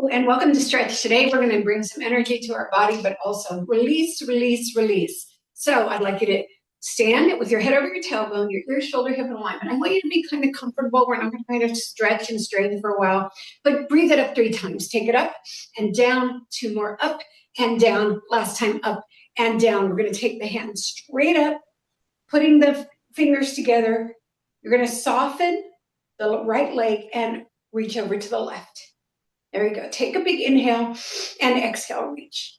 And welcome to Stretch. Today we're going to bring some energy to our body, but also release, release, release. So I'd like you to stand with your head over your tailbone, your ear, shoulder, hip, and alignment. I want you to be kind of comfortable. We're not going to kind of stretch and straighten for a while, but breathe it up 3 times. Take it up and down, 2 more up and down. Last time up and down. We're going to take the hands straight up, putting the fingers together. You're going to soften the right leg and reach over to the left. There you go. Take a big inhale and exhale, reach.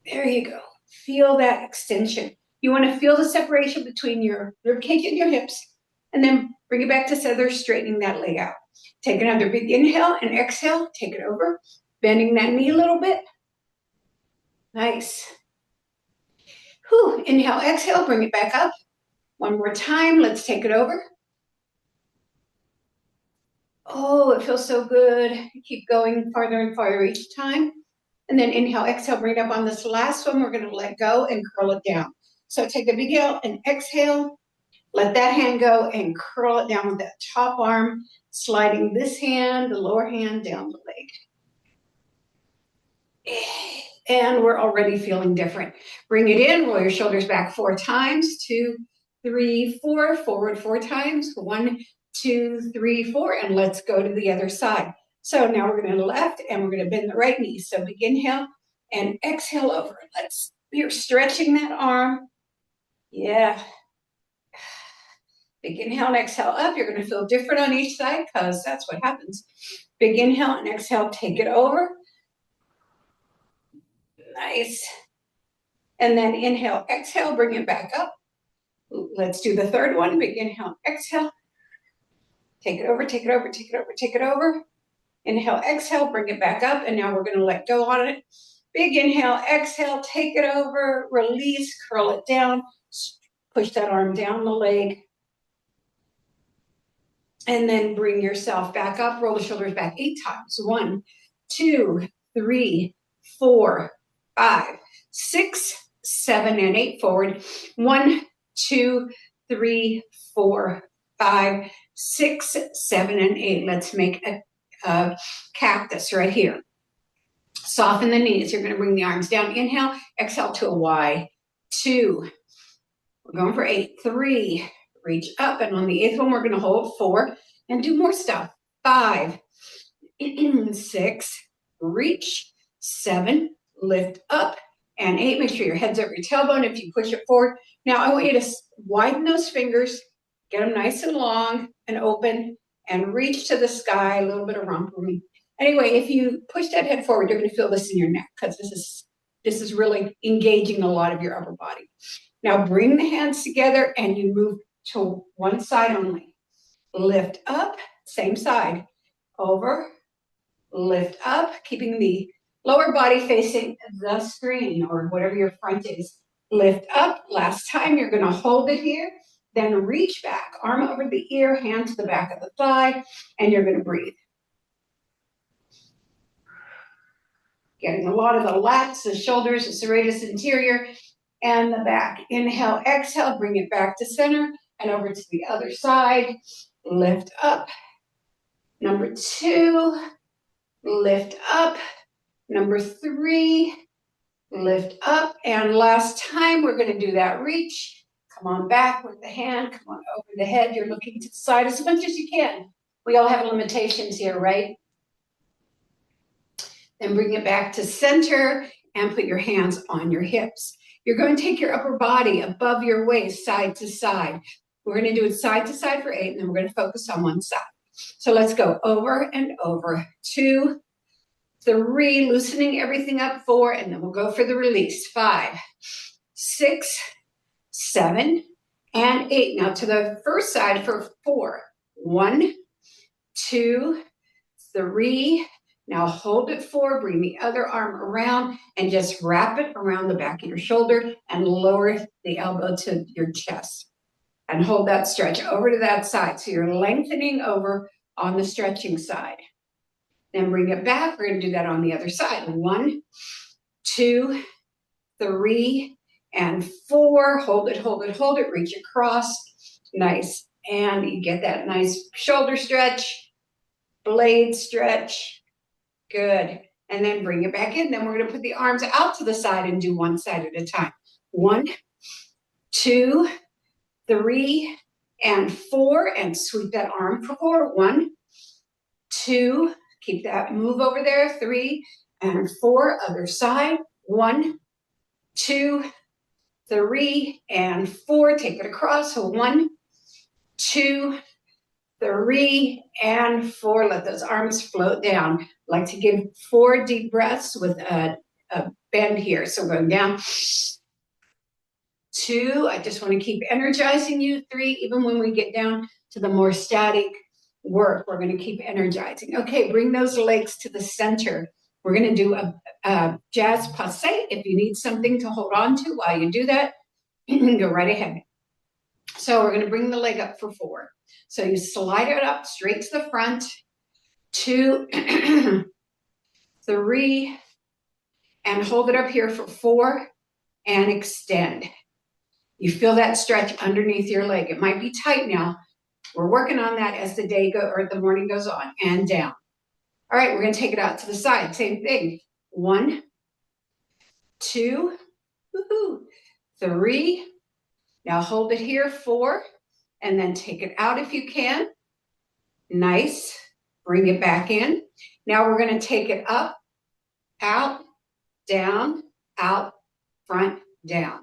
There you go. Feel that extension. You want to feel the separation between your ribcage and your hips, and then bring it back to center, straightening that leg out. Take another big inhale and exhale. Take it over, bending that knee a little bit. Nice. Whew. Inhale, exhale, bring it back up. One more time. Let's take it over. Oh, it feels so good. Keep going farther and farther each time. And then inhale, exhale, bring it up on this last one. We're going to let go and curl it down. So take a big inhale and exhale. Let that hand go and curl it down with that top arm, sliding this hand, the lower hand, down the leg. And we're already feeling different. Bring it in, roll your shoulders back 4 times. 2, 3, 4. Forward 4 times. 1, 2, 3, 4, and let's go to the other side. So now we're going to left and we're going to bend the right knee. So big inhale and exhale over. You're stretching that arm. Yeah. Big inhale and exhale up. You're going to feel different on each side because that's what happens. Big inhale and exhale, take it over. Nice. And then inhale, exhale, bring it back up. Let's do the third one. Big inhale, exhale. Take it over, take it over, take it over, take it over. Inhale, exhale, bring it back up. And now we're going to let go on it. Big inhale, exhale, take it over, release, curl it down, push that arm down the leg. And then bring yourself back up, roll the shoulders back 8 times. 1, 2, 3, 4, 5, 6, 7, and 8 forward. 1, 2, 3, 4, 5, 6, 7, and 8. Let's make a cactus right here. Soften the knees. You're going to bring the arms down. Inhale, exhale to a Y. 2. We're going for 8. 3. Reach up. And on the 8th one, we're going to hold 4 and do more stuff. 5. 6. Reach. 7. Lift up. And 8. Make sure your head's over your tailbone if you push it forward. Now, I want you to widen those fingers. Get them nice and long and open and reach to the sky, a little bit of rump room. Anyway, if you push that head forward, you're going to feel this in your neck because this is really engaging a lot of your upper body. Now bring the hands together and you move to one side only. Lift up, same side. Over, lift up, keeping the lower body facing the screen or whatever your front is. Lift up. Last time, you're going to hold it here. Then reach back, arm over the ear, hand to the back of the thigh, and you're going to breathe. Getting a lot of the lats, the shoulders, the serratus anterior, and the back. Inhale, exhale, bring it back to center and over to the other side. Lift up. Number 2, lift up. Number 3, lift up. And last time, we're going to do that reach. Come on back with the hand. Come on over the head. You're looking to the side as much as you can. We all have limitations here, right? Then bring it back to center and put your hands on your hips. You're going to take your upper body above your waist, side to side. We're going to do it side to side for 8, and then we're going to focus on one side. So let's go over and over. 2, 3, loosening everything up. 4, and then we'll go for the release. 5, 6, 7, and 8. Now to the first side for 4. 1, 2, 3. Now hold it 4. Bring the other arm around and just wrap it around the back of your shoulder and lower the elbow to your chest. And hold that stretch over to that side. So you're lengthening over on the stretching side. Then bring it back. We're going to do that on the other side. 1, 2, 3, and 4. Hold it, hold it, hold it. Reach across. Nice. And you get that nice shoulder stretch, blade stretch. Good. And then bring it back in. Then we're going to put the arms out to the side and do one side at a time. 1, 2, 3, and 4. And sweep that arm for 4. 1, 2. Keep that move over there. 3 and 4. Other side. 1, 2, 3, and 4. Take it across. So 1, 2, 3, and 4. Let those arms float down. Like to give 4 deep breaths with a bend here. So going down. 2, I just want to keep energizing you. 3, even when we get down to the more static work, we're going to keep energizing. Okay, bring those legs to the center. We're going to do a jazz passe. If you need something to hold on to while you do that, go right ahead. So we're going to bring the leg up for 4. So you slide it up straight to the front. 2, 3, and hold it up here for 4, and extend. You feel that stretch underneath your leg. It might be tight now. We're working on that as the day or the morning goes on, and down. All right, we're going to take it out to the side. Same thing. 1, 2, 3. Now hold it here, 4, and then take it out if you can. Nice. Bring it back in. Now we're going to take it up, out, down, out, front, down.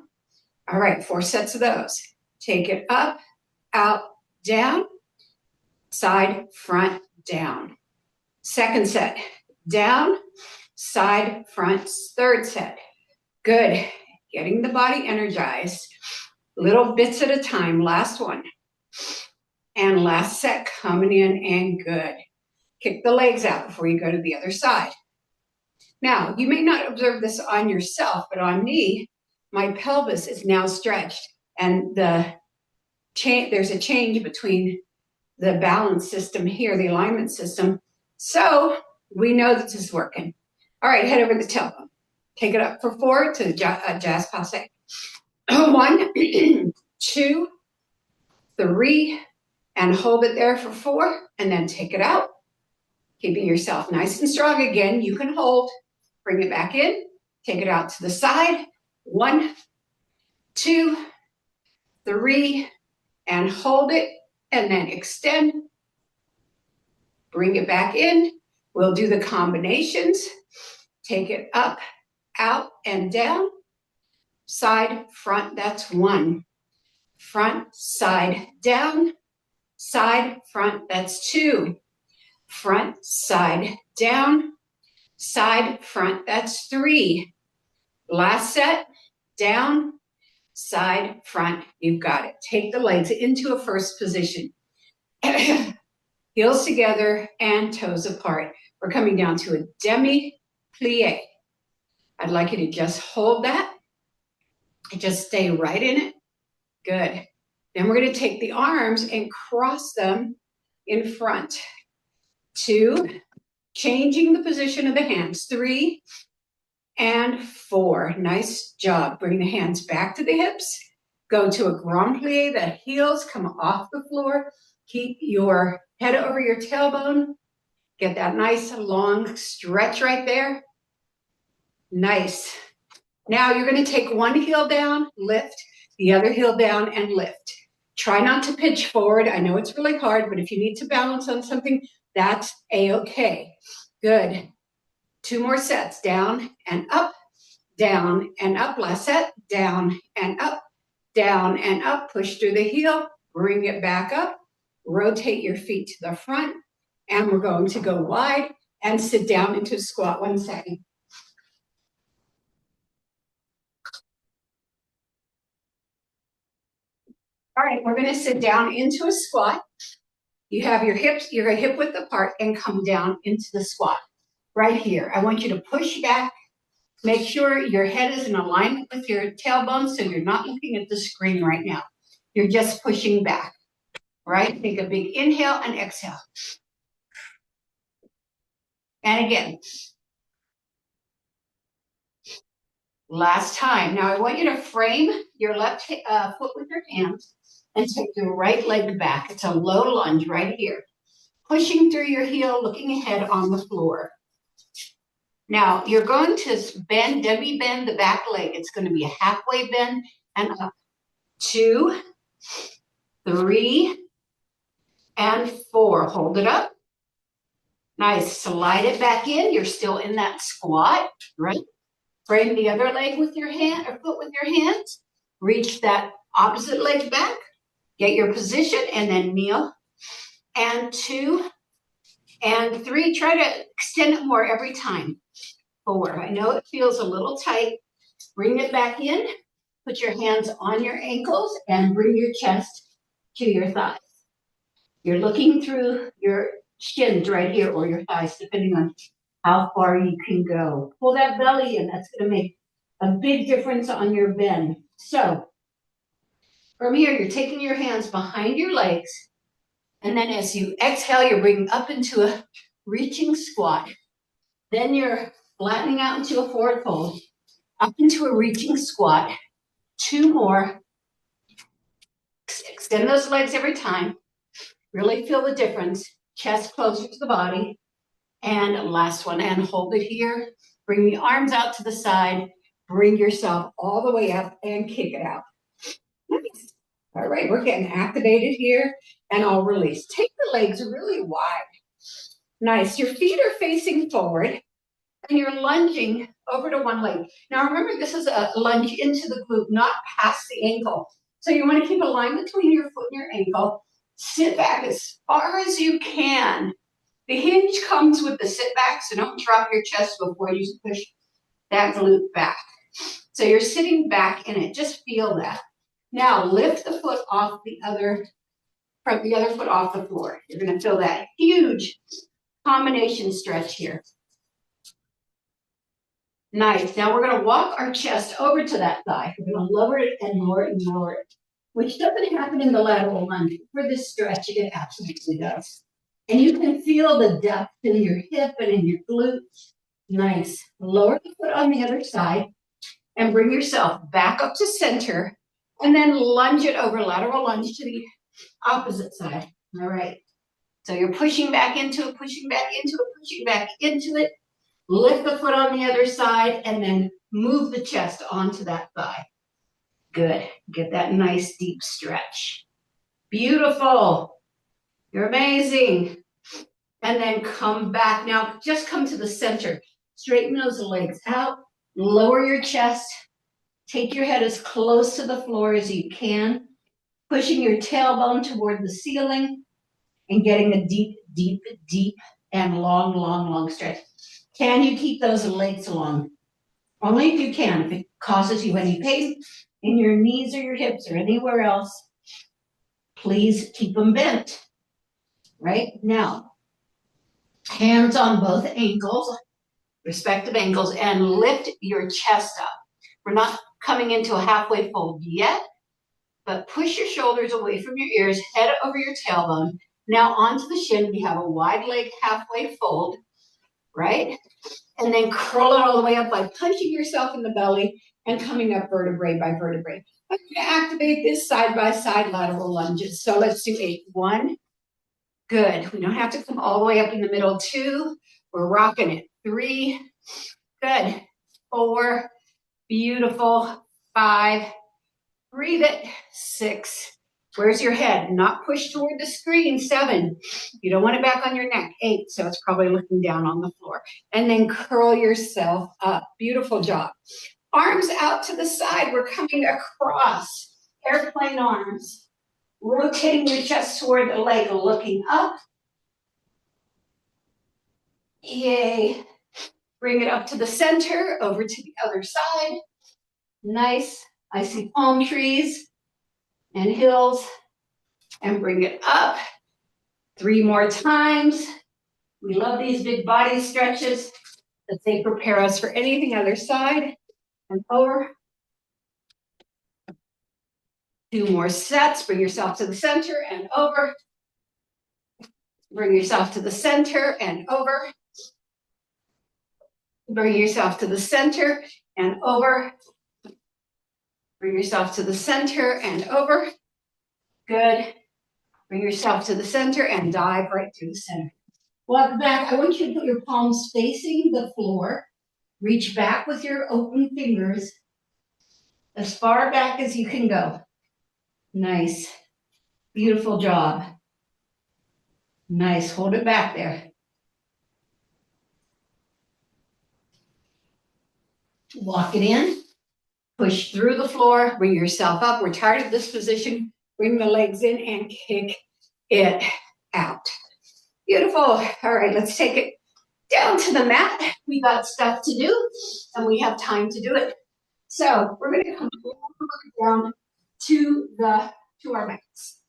All right, 4 sets of those. Take it up, out, down, side, front, down. Second set, down, side, front, third set. Good. Getting the body energized. Little bits at a time. Last one. And last set coming in, and good. Kick the legs out before you go to the other side. Now, you may not observe this on yourself, but on me, my pelvis is now stretched, and there's a change between the balance system here, the alignment system. So we know that this is working. All right, head over the tailbone. Take it up for 4 to the jazz passe. 1, 2, 3, and hold it there for 4, and then take it out. Keeping yourself nice and strong again. You can hold. Bring it back in. Take it out to the side. 1, 2, 3, and hold it, and then extend. Bring it back in. We'll do the combinations. Take it up, out, and down. Side, front, that's 1. Front, side, down. Side, front, that's 2. Front, side, down. Side, front, that's 3. Last set, down, side, front, you've got it. Take the legs into a first position. Heels together and toes apart. We're coming down to a demi-plie. I'd like you to just hold that. Just stay right in it. Good. Then we're going to take the arms and cross them in front. 2, changing the position of the hands. 3, and 4. Nice job. Bring the hands back to the hips. Go to a grand plie. The heels come off the floor. Keep your head over your tailbone. Get that nice long stretch right there. Nice. Now you're going to take one heel down, lift, the other heel down, and lift. Try not to pitch forward. I know it's really hard, but if you need to balance on something, that's a-okay. Good. 2 more sets. Down and up, down and up. Last set. Down and up, down and up. Push through the heel. Bring it back up. Rotate your feet to the front. And we're going to go wide and sit down into squat. 1 second. All right, we're going to sit down into a squat. You have your hips, your hip width apart, and come down into the squat. Right here. I want you to push back. Make sure your head is in alignment with your tailbone so you're not looking at the screen right now. You're just pushing back. Right? Take a big inhale and exhale. And again. Last time. Now I want you to frame your left foot with your hands and take your right leg back. It's a low lunge right here. Pushing through your heel, looking ahead on the floor. Now you're going to bend, demi-bend the back leg. It's going to be a halfway bend and up. 2, 3, and 4. Hold it up. Nice. Slide it back in. You're still in that squat, right? Frame the other leg with your hand or foot with your hands. Reach that opposite leg back. Get your position and then kneel. And 2 and 3. Try to extend it more every time. 4. I know it feels a little tight. Bring it back in. Put your hands on your ankles and bring your chest to your thighs. You're looking through your shins right here or your thighs, depending on how far you can go. Pull that belly in. That's going to make a big difference on your bend. So from here, you're taking your hands behind your legs. And then as you exhale, you're bringing up into a reaching squat. Then you're flattening out into a forward fold, up into a reaching squat. 2 more. Extend those legs every time. Really feel the difference. Chest closer to the body. And last one, and hold it here. Bring the arms out to the side. Bring yourself all the way up and kick it out. Nice. All right, we're getting activated here, and I'll release. Take the legs really wide. Nice. Your feet are facing forward, and you're lunging over to one leg. Now remember, this is a lunge into the glute, not past the ankle. So you want to keep a line between your foot and your ankle. Sit back as far as you can. The hinge comes with the sit back, so don't drop your chest before you push that glute back. So you're sitting back in it. Just feel that. Now lift the foot off the other foot off the floor. You're going to feel that huge combination stretch here. Nice. Now we're going to walk our chest over to that thigh. We're going to lower it and lower it and lower it, which doesn't happen in the lateral lunge. For this stretch, it absolutely does. And you can feel the depth in your hip and in your glutes. Nice. Lower the foot on the other side and bring yourself back up to center and then lunge it over, lateral lunge to the opposite side. All right. So you're pushing back into it, pushing back into it, pushing back into it. Lift the foot on the other side and then move the chest onto that thigh. Good. Get that nice deep stretch. Beautiful. You're amazing. And then come back. Now just come to the center. Straighten those legs out. Lower your chest. Take your head as close to the floor as you can. Pushing your tailbone toward the ceiling and getting a deep, deep, deep and long, long, long stretch. Can you keep those legs long? Only if you can. If it causes you any pain in your knees or your hips or anywhere else, please keep them bent. Right? Now, hands on both ankles, respective ankles, and lift your chest up. We're not coming into a halfway fold yet, but push your shoulders away from your ears, head over your tailbone. Now onto the shin, we have a wide leg halfway fold, right? And then curl it all the way up by punching yourself in the belly and coming up vertebrae by vertebrae. I'm going to activate this side-by-side lateral lunges. So let's do 8. 1. Good. We don't have to come all the way up in the middle. 2. We're rocking it. 3. Good. 4. Beautiful. 5. Breathe it. 6. Where's your head? Not push toward the screen. 7. You don't want it back on your neck. 8. So it's probably looking down on the floor. And then curl yourself up. Beautiful job. Arms out to the side. We're coming across. Airplane arms. Rotating your chest toward the leg, looking up. Yay. Bring it up to the center, over to the other side. Nice. I see palm trees and hills. And bring it up. 3 more times. We love these big body stretches that they prepare us for anything other side and over. 2 more sets. Bring yourself to the center and over. Bring yourself to the center and over. Bring yourself to the center and over. Bring yourself to the center and over. Good. Bring yourself to the center and dive right through the center. Walk back. I want you to put your palms facing the floor. Reach back with your open fingers as far back as you can go. Nice. Beautiful job. Nice. Hold it back there. Walk it in. Push through the floor. Bring yourself up. We're tired of this position. Bring the legs in and kick it out. Beautiful. All right, let's take it down to the mat. We got stuff to do and we have time to do it. So we're going to come down to our mats.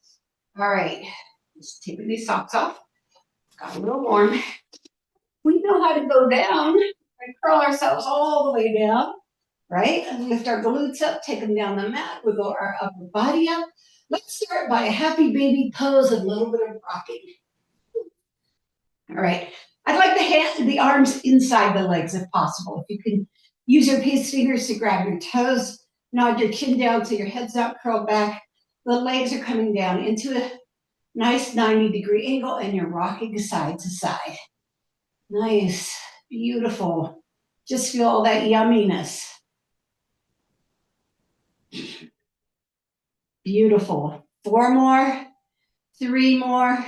All right, just taking these socks off. Got a little warm. We know how to go down and curl ourselves all the way down, right? And lift our glutes up, take them down the mat. We go our upper body up. Let's start by a happy baby pose and a little bit of rocking. All right. I'd like the arms inside the legs if possible. If you can use your peace fingers to grab your toes, nod your chin down so your head's not curled back. The legs are coming down into a nice 90-degree angle and you're rocking side to side. Nice, beautiful. Just feel all that yumminess. Beautiful. 4 more, 3 more,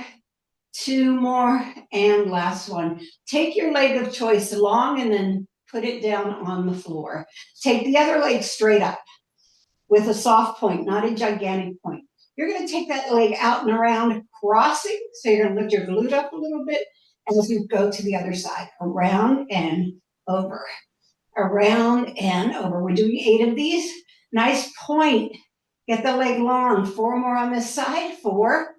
2 more, and last one. Take your leg of choice long and then put it down on the floor. Take the other leg straight up with a soft point, not a gigantic point. You're going to take that leg out and around, crossing. So you're going to lift your glute up a little bit as you go to the other side. Around and over. Around and over. We're doing 8 of these. Nice point. Get the leg long. 4 more on this side. 4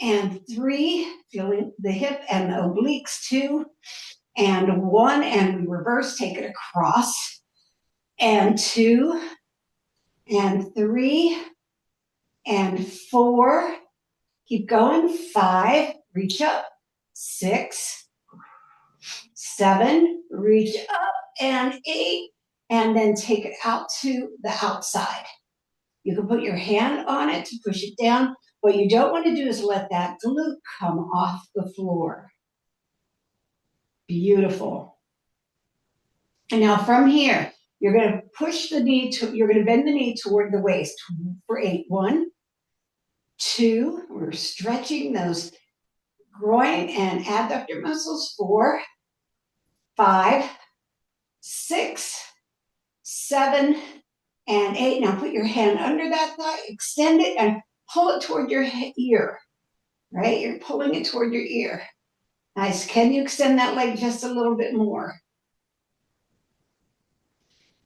and 3. Feeling the hip and the obliques. 2 and 1. And we reverse. Take it across. And 2 and 3 and 4. Keep going. 5. Reach up. 6. 7. Reach up. And 8. And then take it out to the outside. You can put your hand on it to push it down. What you don't want to do is let that glute come off the floor. Beautiful. And now from here, you're going to push the knee to, you're going to bend the knee toward the waist for 8. 1, 2, we're stretching those groin and adductor muscles. 4, 5, 6, 7, and 8. Now put your hand under that thigh, extend it, and pull it toward your ear, right? You're pulling it toward your ear. Nice. Can you extend that leg just a little bit more?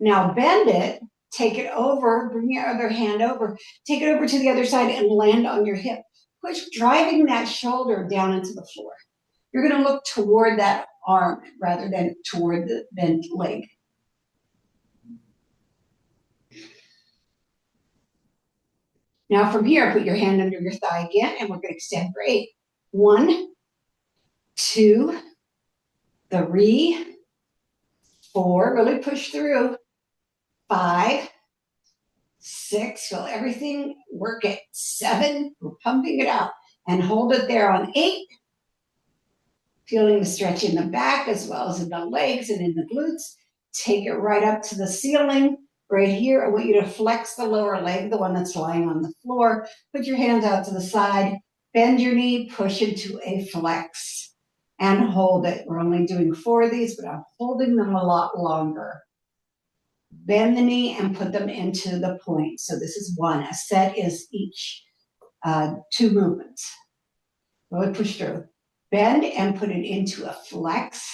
Now bend it, take it over, bring your other hand over, take it over to the other side and land on your hip. Push, driving that shoulder down into the floor. You're going to look toward that arm rather than toward the bent leg. Now from here, put your hand under your thigh again, and we're going to extend for 8. 1, 2, 3, 4, really push through. 5, 6, feel everything, work it. 7, we're pumping it out. And hold it there on 8. Feeling the stretch in the back as well as in the legs and in the glutes. Take it right up to the ceiling. Right here, I want you to flex the lower leg, the one that's lying on the floor. Put your hands out to the side. Bend your knee, push into a flex. And hold it. We're only doing 4 of these, but I'm holding them a lot longer. Bend the knee and put them into the point. So this is 1. A set is each 2 movements. Really push through. Bend and put it into a flex.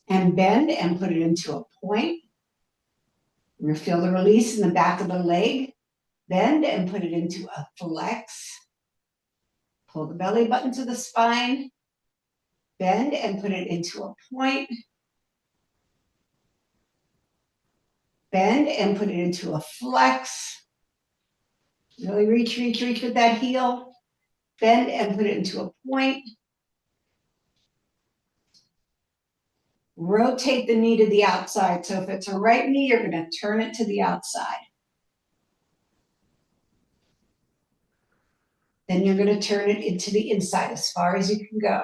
And bend and put it into a point. You're going to feel the release in the back of the leg. Bend and put it into a flex. Pull the belly button to the spine. Bend and put it into a point. Bend and put it into a flex. Really reach, reach, reach with that heel. Bend and put it into a point. Rotate the knee to the outside. So if it's a right knee, you're going to turn it to the outside. Then you're going to turn it into the inside as far as you can go.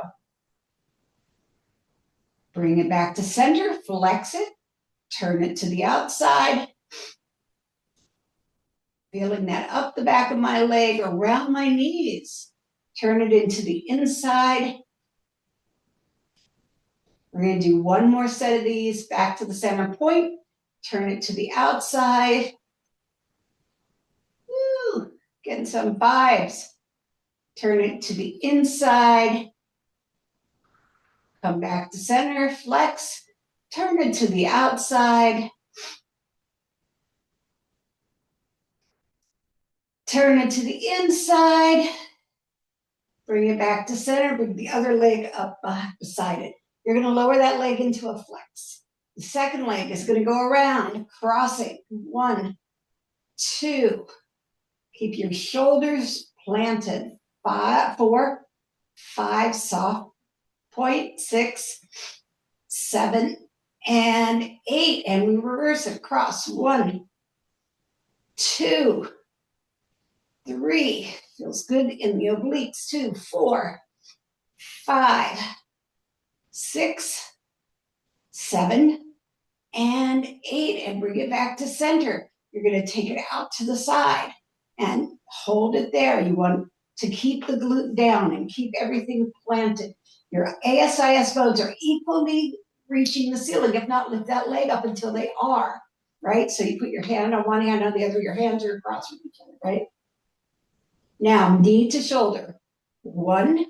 Bring it back to center, flex it, turn it to the outside. Feeling that up the back of my leg, around my knees. Turn it into the inside. We're going to do one more set of these, back to the center point. Turn it to the outside. Woo, getting some vibes. Turn it to the inside. Come back to center, flex. Turn it to the outside. Turn it to the inside. Bring it back to center. Bring the other leg up beside it. You're going to lower that leg into a flex. The second leg is going to go around, crossing. 1, 2. Keep your shoulders planted. 5, 4, 5, soft point. 6, 7, and 8. And we reverse it. Cross. 1, 2, 3. Feels good in the obliques. 2, 4, 5, 6, 7, and 8. And bring it back to center. You're going to take it out to the side and hold it there. You want to keep the glute down and keep everything planted. Your ASIS bones are equally reaching the ceiling. If not, lift that leg up until they are, right? So you put your hand on one hand, on the other, your hands are across from each other, right? Now, knee to shoulder. 1,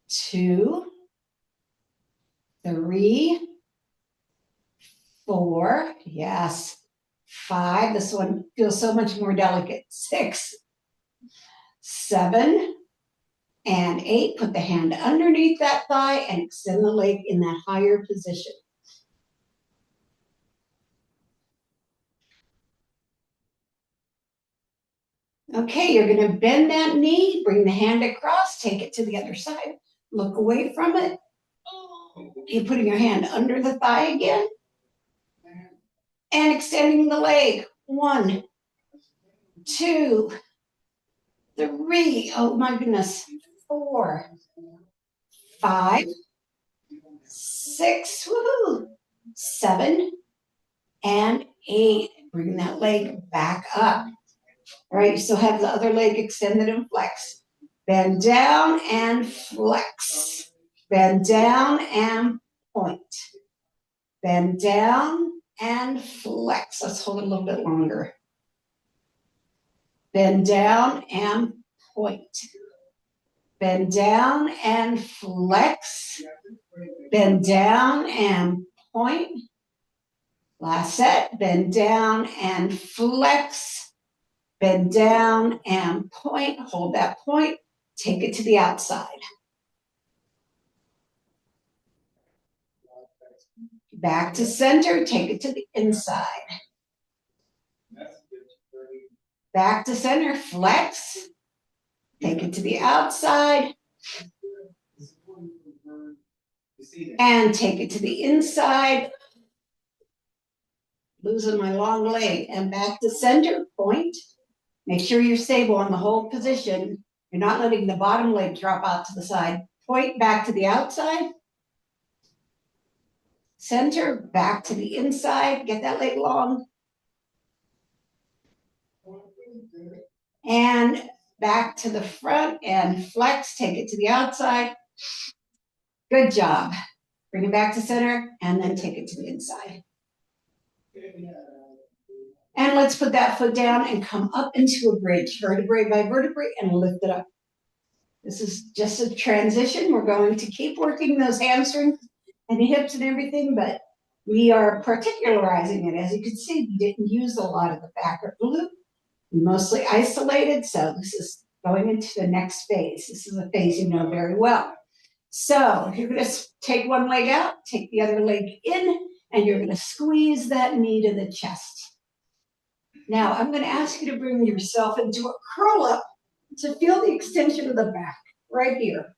2, 3, 4, yes, 5. This one feels so much more delicate. 6, 7, and 8. Put the hand underneath that thigh and extend the leg in that higher position. Okay, you're going to bend that knee, bring the hand across, take it to the other side, look away from it. You're putting your hand under the thigh again and extending the leg. 1, 2, 3. Oh my goodness. 4, 5, 6, woohoo, 7, and 8. Bring that leg back up. All right, you still have the other leg extended and flex. Bend down and flex. Bend down and point. Bend down and flex. Let's hold it a little bit longer. Bend down and point. Bend down and flex. Bend down and point. Last set. Bend down and flex. Bend down and point. Hold that point. Take it to the outside. Back to center. Take it to the inside. Back to center. Flex. Take it to the outside. And take it to the inside. Losing my long leg. And back to center. Point. Make sure you're stable on the whole position. You're not letting the bottom leg drop out to the side. Point back to the outside. Center, back to the inside. Get that leg long. And back to the front and flex. Take it to the outside. Good job. Bring it back to center and then take it to the inside. And let's put that foot down and come up into a bridge, vertebrae by vertebrae, and lift it up. This is just a transition. We're going to keep working those hamstrings and hips and everything, but we are particularizing it. As you can see, we didn't use a lot of the back or glute. We mostly isolated, so this is going into the next phase. This is a phase you know very well. So you're going to take one leg out, take the other leg in, and you're going to squeeze that knee to the chest. Now, I'm going to ask you to bring yourself into a curl up to feel the extension of the back right here.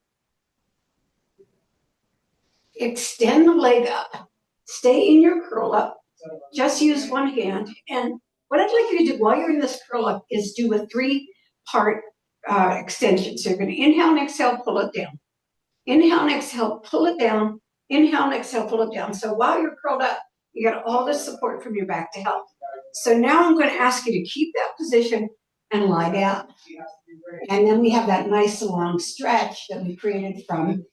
Extend the leg up. Stay in your curl up. Just use one hand. And what I'd like you to do while you're in this curl up is do a 3-part extension. So you're going to inhale and exhale, pull it down. Inhale and exhale, pull it down. Inhale and exhale, pull it down. So while you're curled up, you got all this support from your back to help. So now I'm going to ask you to keep that position and lie down. And then we have that nice long stretch that we created from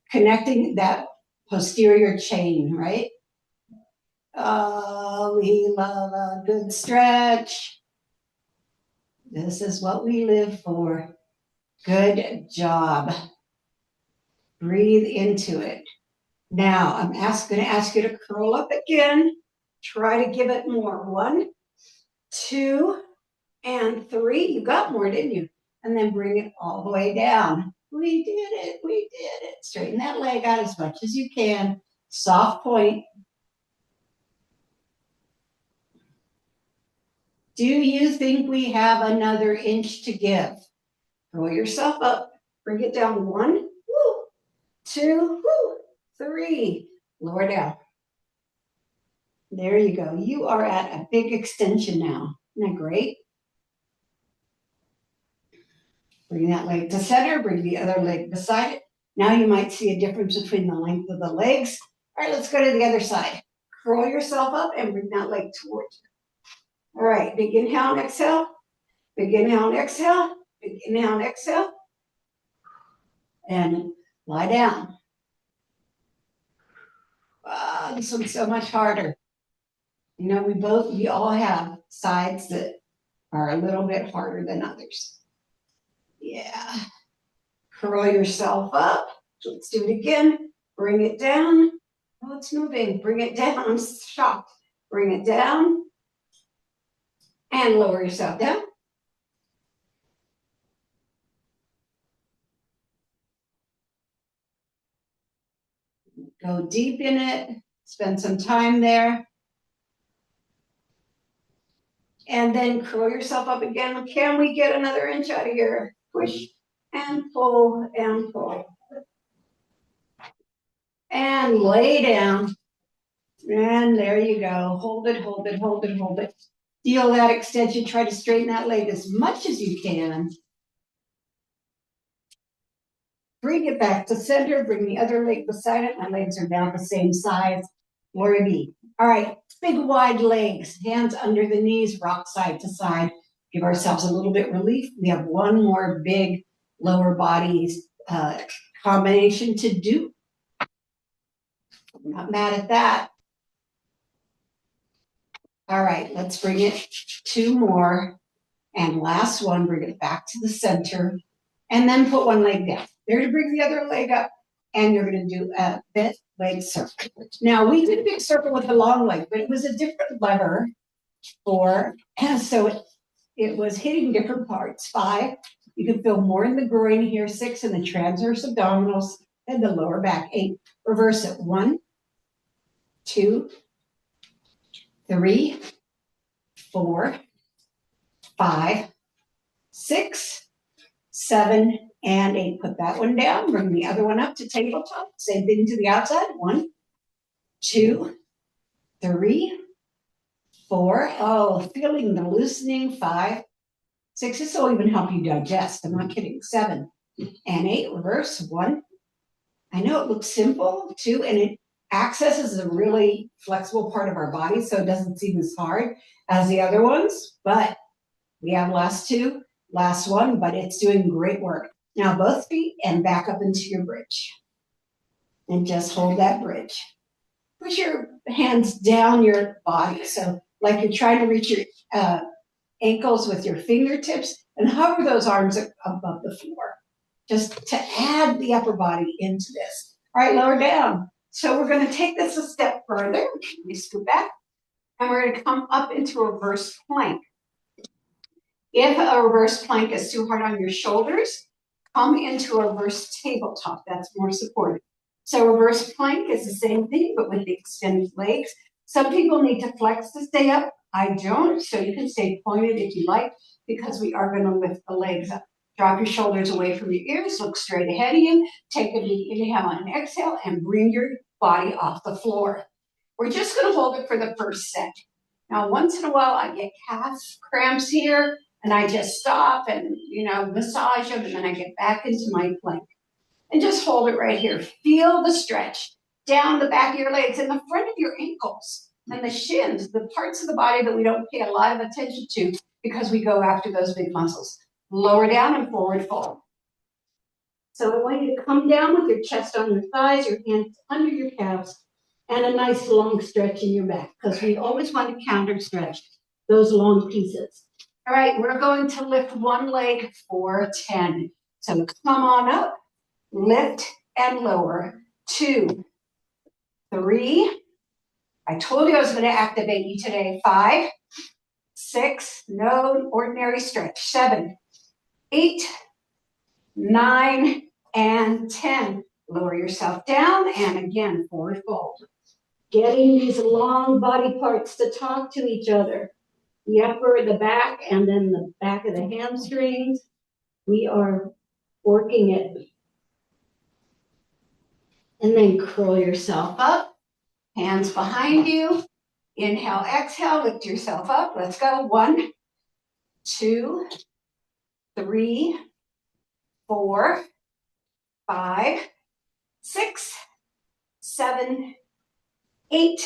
connecting that posterior chain, right? Oh, we love a good stretch. This is what we live for. Good job. Breathe into it. Now, I'm going to ask you to curl up again. Try to give it more. 1, 2, and 3. You got more, didn't you? And then bring it all the way down. We did it. We did it. Straighten that leg out as much as you can. Soft point. Do you think we have another inch to give? Roll yourself up. Bring it down. 1, 2, 3. Lower down. There you go. You are at a big extension now. Isn't that great? Bring that leg to center. Bring the other leg beside it. Now you might see a difference between the length of the legs. All right, let's go to the other side. Curl yourself up and bring that leg towards you. All right, big inhale and exhale. Big inhale and exhale. Big inhale and exhale. And lie down. Wow, this one's so much harder. You know, we all have sides that are a little bit harder than others. Yeah. Curl yourself up. Let's do it again. Bring it down. Oh, it's moving. Bring it down. I'm shocked. Bring it down. And lower yourself down. Go deep in it. Spend some time there. And then curl yourself up again. Can we get another inch out of here? Push and pull and pull. And lay down. And there you go. Hold it, hold it, hold it, hold it. Feel that extension. Try to straighten that leg as much as you can. Bring it back to center. Bring the other leg beside it. My legs are now the same size. Glory be. All right. Big wide legs. Hands under the knees. Rock side to side. Give ourselves a little bit relief. We have one more big lower body combination to do. I'm not mad at that. All right, let's bring it 2 more. And last one, bring it back to the center. And then put one leg down. There to bring the other leg up. And you're going to do a bent leg circle. Now, we did a big circle with the long leg, but it was a different lever for, so it was hitting different parts. 5, you can feel more in the groin here. 6, in the transverse abdominals and the lower back. 8, reverse it. 1, 2, 3, 4, 5, 6, 7, and 8. Put that one down. Bring the other one up to tabletop. Same thing to the outside. 1, 2, 3, 4. Oh, feeling the loosening. 5, 6. This will even help you digest. I'm not kidding. 7 and 8. Reverse. 1. I know it looks simple. 2, and it accesses a really flexible part of our body, so it doesn't seem as hard as the other ones. But we have last 2, last 1, but it's doing great work. Now both feet and back up into your bridge. And just hold that bridge. Push your hands down your body. So like you're trying to reach your ankles with your fingertips and hover those arms above the floor. Just to add the upper body into this. All right, lower down. So we're going to take this a step further. We scoot back. And we're going to come up into a reverse plank. If a reverse plank is too hard on your shoulders, come into a reverse tabletop. That's more supportive. So reverse plank is the same thing, but with the extended legs. Some people need to flex to stay up. I don't, so you can stay pointed if you like, because we are going to lift the legs up. Drop your shoulders away from your ears, look straight ahead of you, take a deep inhale and exhale, and bring your body off the floor. We're just going to hold it for the first set. Now, once in a while, I get calf cramps here. And I just stop and, massage them, and then I get back into my plank. And just hold it right here. Feel the stretch down the back of your legs and the front of your ankles and the shins, the parts of the body that we don't pay a lot of attention to because we go after those big muscles. Lower down and forward fold. So I want you to come down with your chest on your thighs, your hands under your calves, and a nice long stretch in your back, because we always want to counter stretch those long pieces. All right, we're going to lift one leg for 10. So come on up, lift and lower. 2, 3. I told you I was going to activate you today. 5, 6, no ordinary stretch. 7, 8, 9, and 10. Lower yourself down, and again, forward fold. Getting these long body parts to talk to each other. The upper, the back, and then the back of the hamstrings. We are working it. And then curl yourself up. Hands behind you. Inhale, exhale, lift yourself up. Let's go. 1, 2, 3, 4, 5, 6, 7, 8,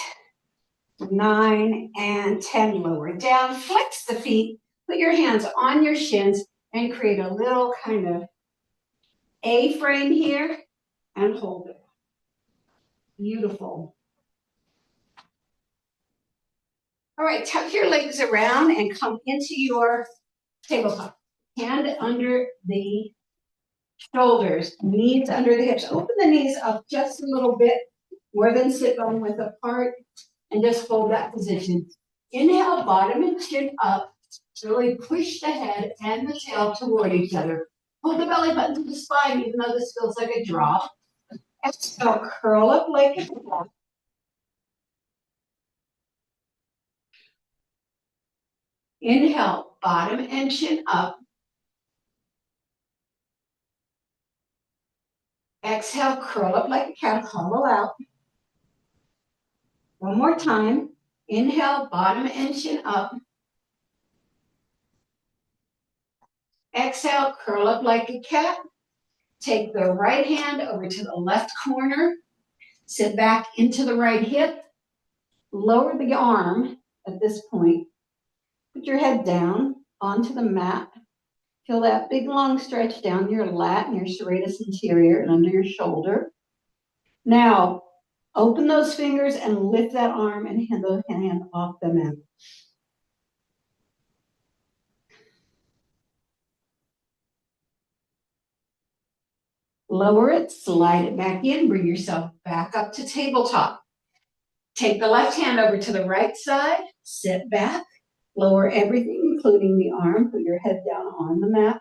9, and 10. Lower down. Flex the feet. Put your hands on your shins and create a little kind of A-frame here and hold it. Beautiful. All right, tuck your legs around and come into your tabletop. Hand under the shoulders, knees under the hips. Open the knees up just a little bit, more than sit bone width apart, and just hold that position. Inhale, bottom and chin up. Really push the head and the tail toward each other. Hold the belly button to the spine, even though this feels like a drop. Exhale, curl up like a block. Inhale, bottom and chin up. Exhale, curl up like a cat, hollow out. One more time. Inhale, bottom and chin up. Exhale, curl up like a cat. Take the right hand over to the left corner. Sit back into the right hip. Lower the arm at this point. Put your head down onto the mat. Feel that big long stretch down your lat and your serratus anterior and under your shoulder. Now, open those fingers and lift that arm and hand off the mat. Lower it, slide it back in, bring yourself back up to tabletop. Take the left hand over to the right side, sit back, lower everything, including the arm, put your head down on the mat.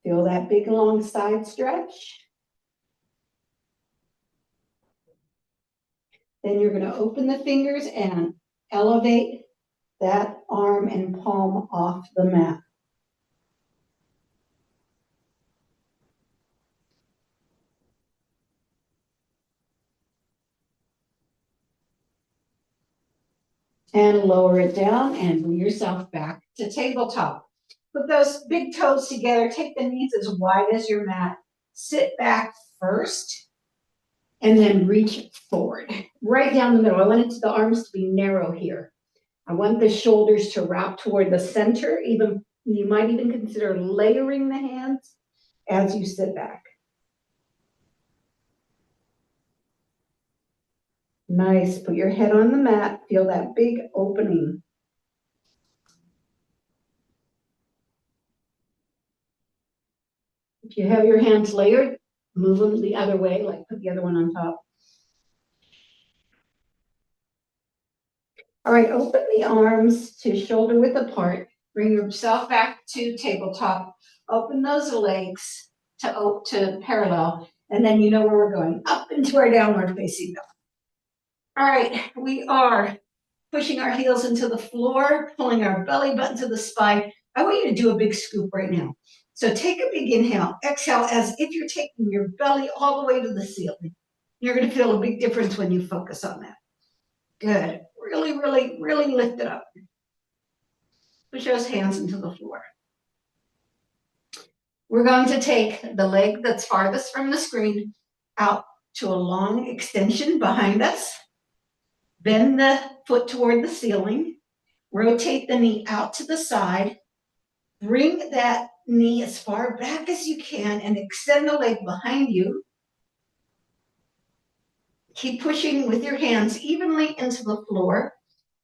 Feel that big long side stretch. Then you're going to open the fingers and elevate that arm and palm off the mat. And lower it down and bring yourself back to tabletop. Put those big toes together. Take the knees as wide as your mat. Sit back first and then reach forward. Right down the middle. I want the arms to be narrow here. I want the shoulders to wrap toward the center. Even you might even consider layering the hands as you sit back. Nice. Put your head on the mat. Feel that big opening. If you have your hands layered, move them the other way, like put the other one on top. All right, open the arms to shoulder width apart. Bring yourself back to tabletop. Open those legs to parallel. And then you know where we're going, up into our downward facing dog. All right, we are pushing our heels into the floor, pulling our belly button to the spine. I want you to do a big scoop right now. So take a big inhale, exhale as if you're taking your belly all the way to the ceiling. You're going to feel a big difference when you focus on that. Good. Really, really, really lift it up. Push those hands into the floor. We're going to take the leg that's farthest from the screen out to a long extension behind us. Bend the foot toward the ceiling. Rotate the knee out to the side. Bring that knee as far back as you can and extend the leg behind you. Keep pushing with your hands evenly into the floor.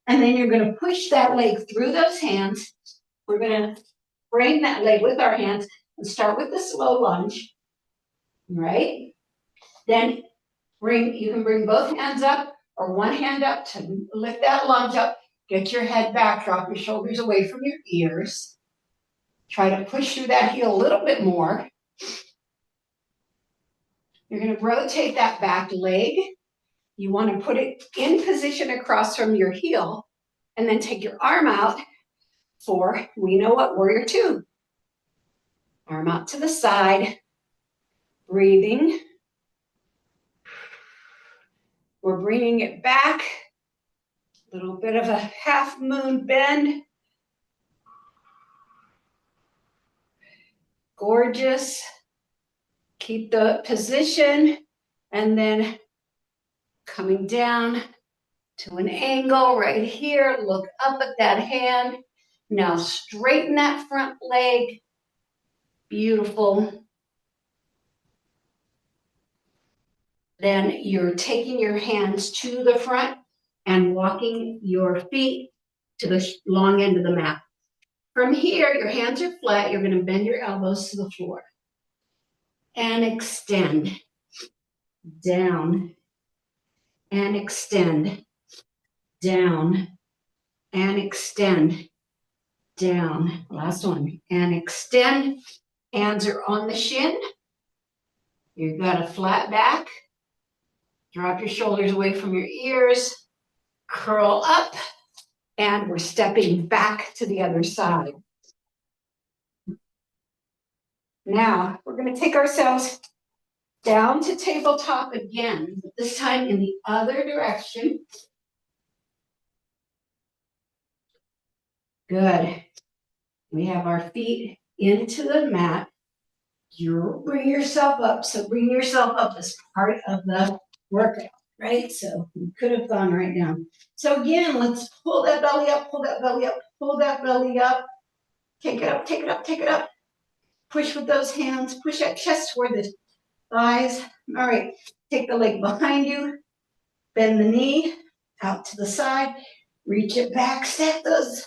And then you're going to push that leg through those hands. We're going to frame that leg with our hands and start with the slow lunge. Right? Then you can bring both hands up or one hand up to lift that lunge up. Get your head back, drop your shoulders away from your ears. Try to push through that heel a little bit more. You're going to rotate that back leg. You want to put it in position across from your heel and then take your arm out for, we know what, warrior two. Arm out to the side, breathing. We're bringing it back. A little bit of a half moon bend. Gorgeous. Keep the position and then coming down to an angle right here. Look up at that hand. Now straighten that front leg. Beautiful. Then you're taking your hands to the front and walking your feet to the long end of the mat. From here, your hands are flat. You're going to bend your elbows to the floor. And extend. Down. And extend. Down. And extend. Down. Last one. And extend. Hands are on the shin. You've got a flat back. Drop your shoulders away from your ears. Curl up. And we're stepping back to the other side. Now, we're going to take ourselves down to tabletop again, but this time in the other direction. Good. We have our feet into the mat. You bring yourself up. So bring yourself up as part of the workout, right? So you could have gone right down. So again, let's pull that belly up, pull that belly up, pull that belly up. Take it up, take it up, take it up. Push with those hands. Push that chest toward the thighs. All right. Take the leg behind you. Bend the knee out to the side. Reach it back. Stack those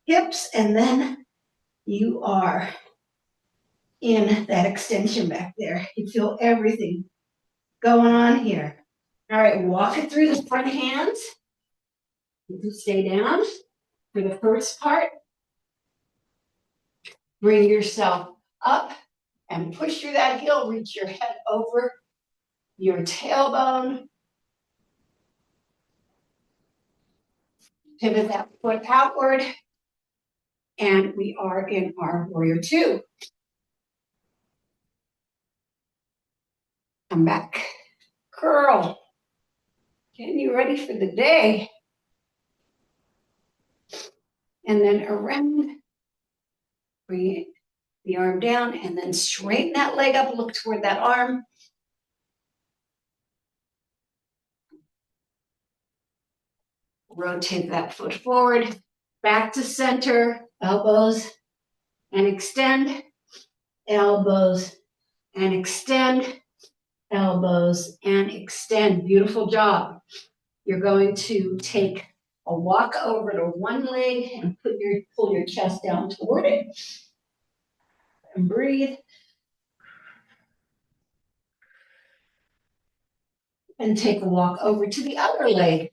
hips. And then you are in that extension back there. You feel everything going on here. All right. Walk it through the front hands. You can stay down for the first part. Bring yourself up and push through that heel. Reach your head over your tailbone. Pivot that foot outward. And we are in our warrior two. Come back. Curl. Getting you ready for the day. And then around. Bring the arm down and then straighten that leg up. Look toward that arm. Rotate that foot forward. Back to center. Elbows and extend. Elbows and extend. Elbows and extend. Beautiful job. You're going to take a walk over to one leg and pull your chest down toward it. And breathe. And take a walk over to the other leg.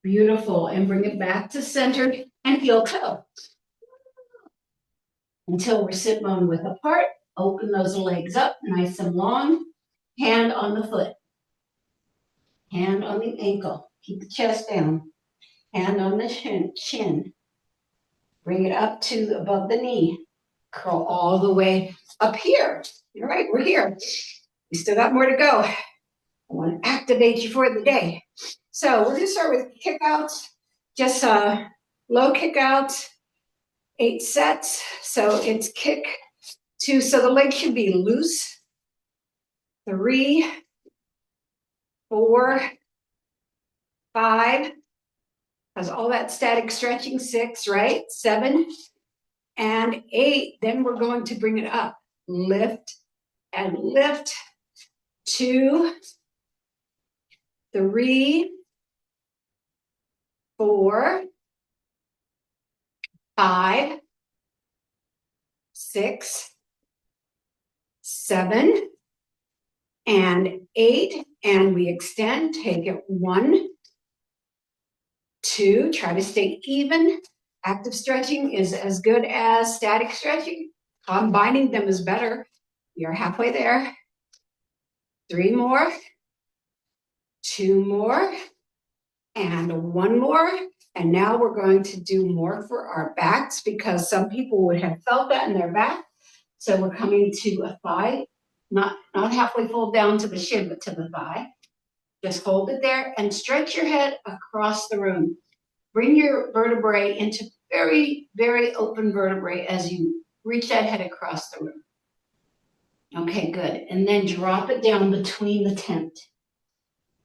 Beautiful. And bring it back to center and heel toe. Until we're sit bone width apart. Open those legs up nice and long. Hand on the foot. Hand on the ankle. Keep the chest down. Hand on the chin. Bring it up to above the knee. Curl all the way up here. All right, we're here. We still got more to go. I want to activate you for the day. So we're going to start with kickouts, just low kickouts, 8 sets. So it's kick 2. So the leg should be loose. 3, 4, 5. Has all that static stretching. 6, right? 7 and 8. Then we're going to bring it up. Lift and lift. 2, 3, 4, 5, 6, 7, and 8. And we extend. Take it 1, 2. Try to stay even. Active stretching is as good as static stretching. Combining them is better. You're halfway there. 3 more. 2 more. And 1 more. And now we're going to do more for our backs because some people would have felt that in their back. So we're coming to a thigh, not halfway fold down to the shin, but to the thigh. Just hold it there and stretch your head across the room. Bring your vertebrae into very, very open vertebrae as you reach that head across the room. Okay, good. And then drop it down between the tent,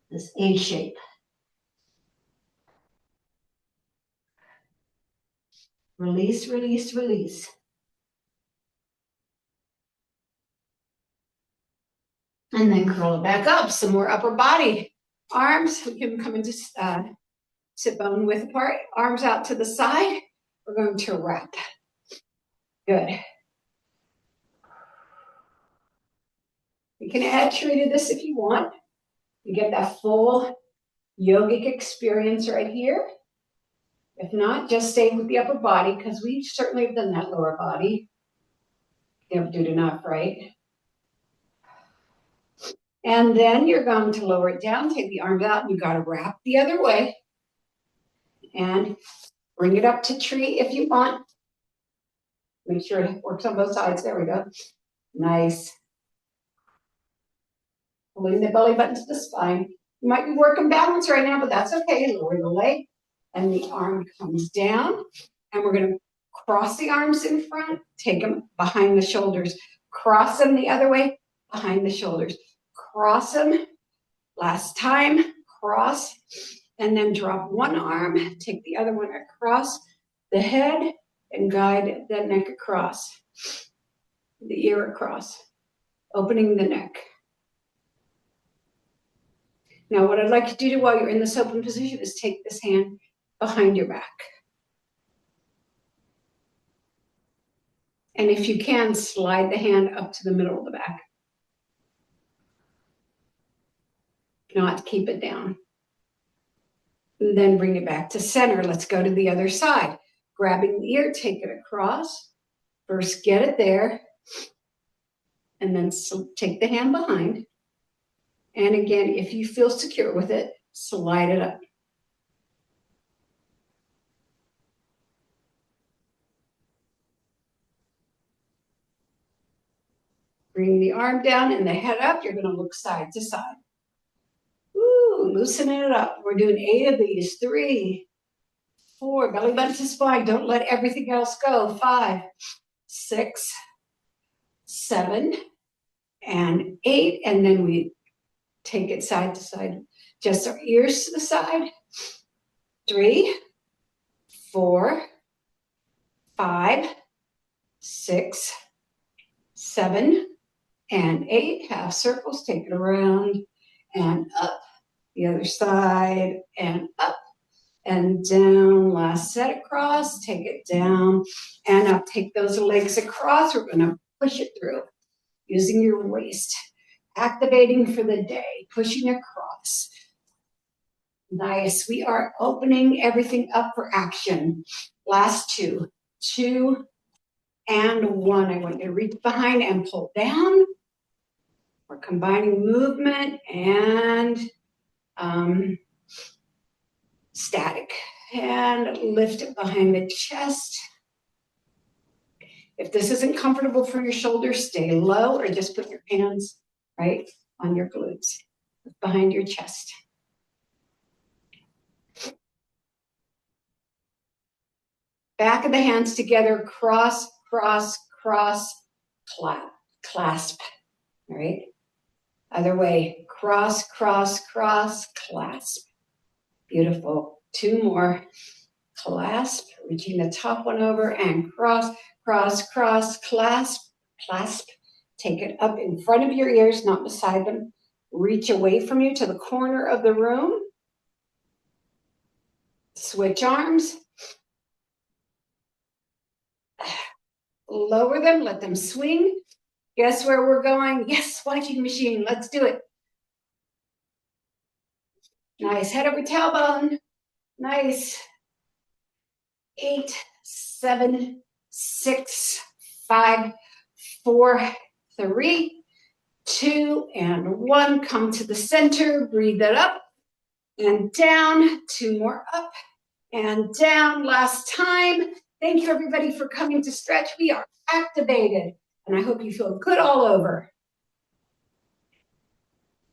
this A shape. Release, release, release. And then curl it back up. Some more upper body. Arms, we can come into sit bone width apart. Arms out to the side. We're going to wrap. Good. You can add tree to this if you want. You get that full yogic experience right here. If not, just stay with the upper body because we certainly have done that lower body. Never do enough, right? And then you're going to lower it down, take the arms out, and you got to wrap the other way. And bring it up to tree if you want. Make sure it works on both sides. There we go. Nice. Pulling the belly button to the spine. You might be working balance right now, but that's okay. Lower the leg, and the arm comes down. And we're going to cross the arms in front, take them behind the shoulders. Cross them the other way, behind the shoulders. Cross them. Last time, cross. And then drop one arm, take the other one across the head, and guide the neck across. The ear across. Opening the neck. Now, what I'd like to do while you're in this open position is take this hand behind your back. And if you can, slide the hand up to the middle of the back. Not keep it down. And then bring it back to center. Let's go to the other side. Grabbing the ear, take it across. First, get it there. And then take the hand behind. And again, if you feel secure with it, slide it up. Bring the arm down and the head up. You're going to look side to side. Woo, loosening it up. We're doing 8 of these. 3, 4, belly button to spine. Don't let everything else go. 5, 6, 7, and 8. And then we take it side to side. Just our ears to the side. 3, 4, 5, 6, 7, and 8. Half circles. Take it around and up. The other side and up and down. Last set across. Take it down and up. Take those legs across. We're going to push it through using your waist. Activating for the day. Pushing across. Nice. We are opening everything up for action. Last 2. 2 and 1. I want you to reach behind and pull down. We're combining movement and static. And lift it behind the chest. If this isn't comfortable for your shoulders, stay low or just put your hands right on your glutes. behind your chest. Back of the hands together, cross, cross, cross, clasp. All right. Other way, cross, cross, cross, clasp. Beautiful. Two more. Clasp, reaching the top one over and cross, cross, cross, clasp, clasp. Take it up in front of your ears, not beside them. Reach away from you to the corner of the room. Switch arms. Lower them, let them swing. Guess where we're going? Yes, washing machine. Let's do it. Nice. Head over tailbone. Nice. 8, 7, 6, 5, 4, 3, 2, and 1. Come to the center. Breathe it up and down. 2 more up and down. Last time. Thank you, everybody, for coming to stretch. We are activated, and I hope you feel good all over.